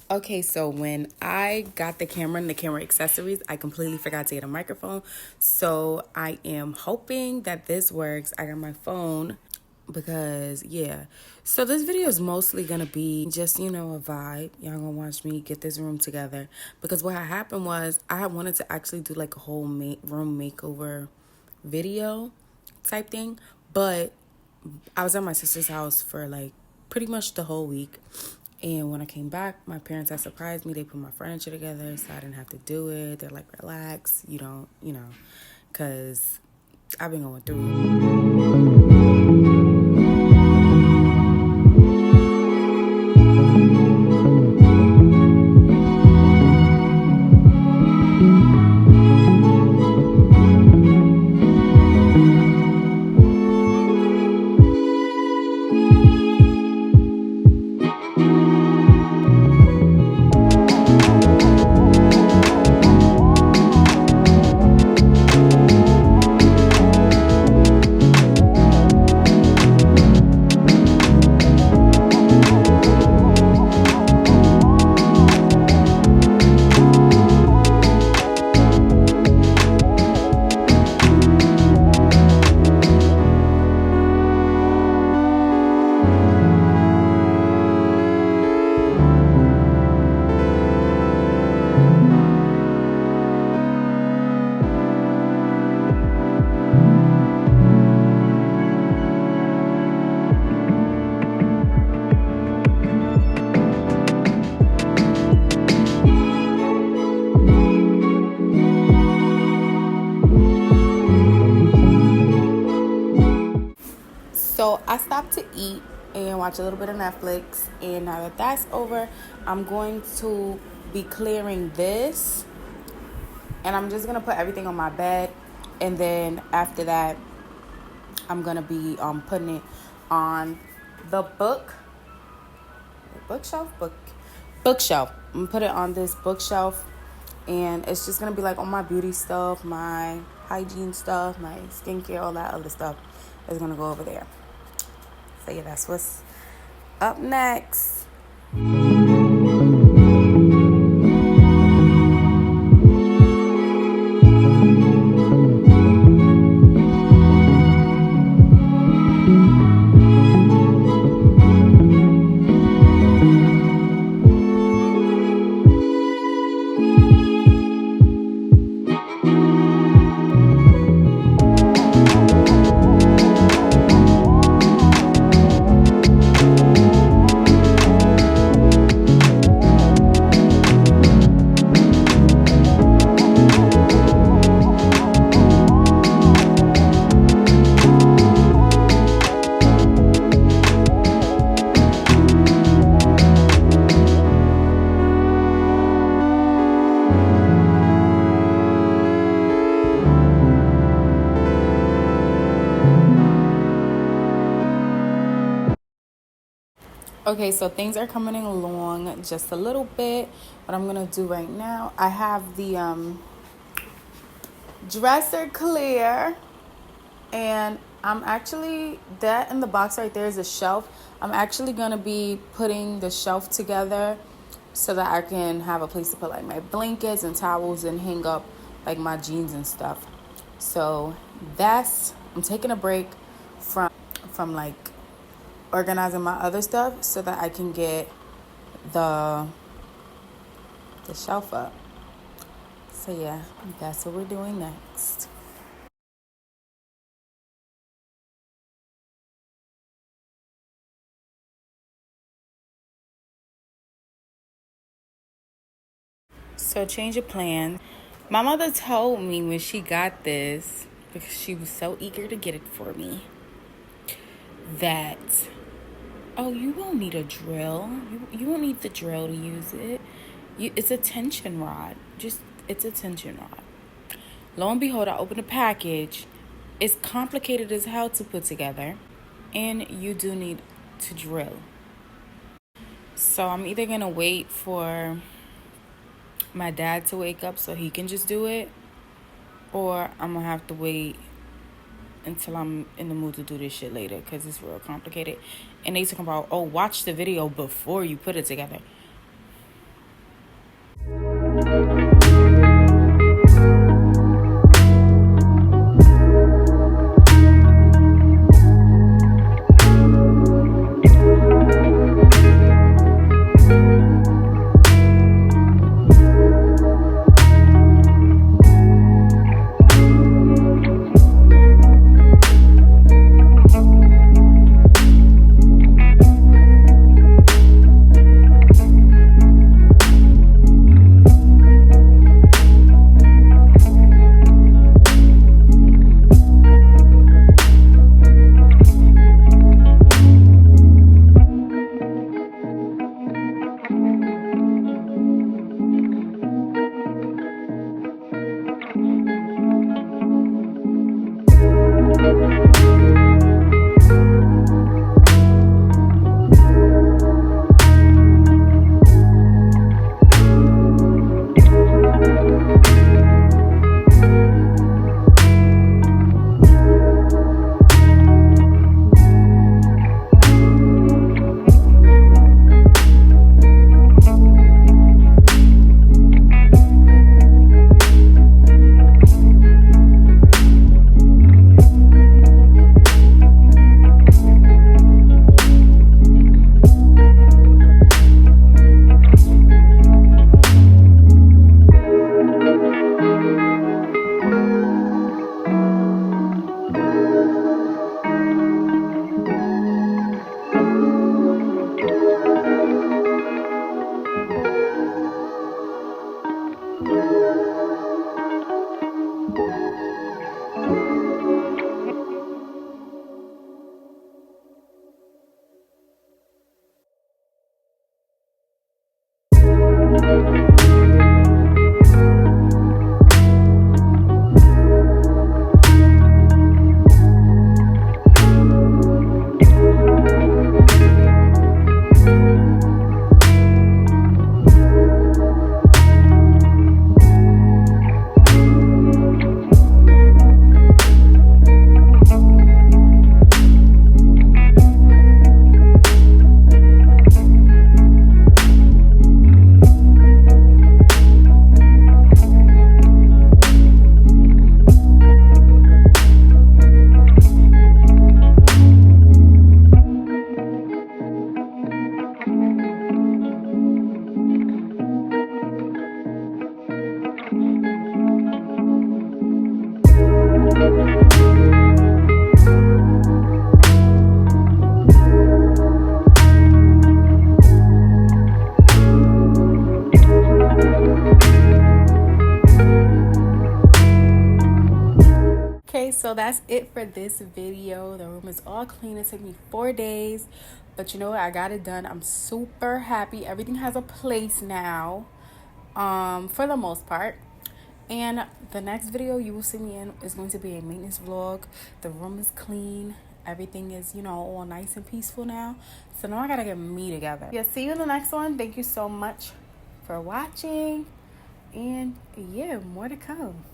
Okay, so when I got the camera and the camera accessories, I completely forgot to get a microphone. So I am hoping that this works. I got my phone because, yeah. So this video is mostly going to be just, a vibe. Y'all going to watch me get this room together. Because what had happened was I had wanted to actually do like a whole room makeover video type thing. But I was at my sister's house for like pretty much the whole week. And when I came back, my parents had surprised me. They put my furniture together so I didn't have to do it. They're like, relax, you don't, because I've been going through. So I stopped to eat and watch a little bit of Netflix. And now that that's over, I'm going to be clearing this. And I'm just going to put everything on my bed. And then after that, I'm going to be putting it on the bookshelf. I'm going to put it on this bookshelf. And it's just going to be like all my beauty stuff, my hygiene stuff, my skincare, all that other stuff is going to go over there. So yeah, that's what's up next. Okay, so things are coming along just a little bit. What I'm gonna do right now, I have the dresser clear, and I'm actually, that in the box right there is a shelf. I'm actually gonna be putting the shelf together so that I can have a place to put like my blankets and towels and hang up like my jeans and stuff. So I'm taking a break from like organizing my other stuff so that I can get the shelf up. So yeah, that's what we're doing next. So change of plans. My mother told me when she got this, because she was so eager to get it for me, that, oh, you won't need a drill. You won't need the drill to use it. It's a tension rod. It's a tension rod. Lo and behold, I opened the package. It's complicated as hell to put together. And you do need to drill. So I'm either going to wait for my dad to wake up so he can just do it, or I'm going to have to wait until I'm in the mood to do this shit later because it's real complicated. And they talking about, oh, watch the video before you put it together. Okay, so that's it for this video. The room is all clean. It took me 4 days, but you know what? I got it done. I'm super happy. Everything has a place now, for the most part. And the next video you will see me in is going to be a maintenance vlog. The room is clean. Everything is, you know, all nice and peaceful now. So now I gotta get me together. Yeah, see you in the next one. Thank you so much for watching. And yeah, more to come.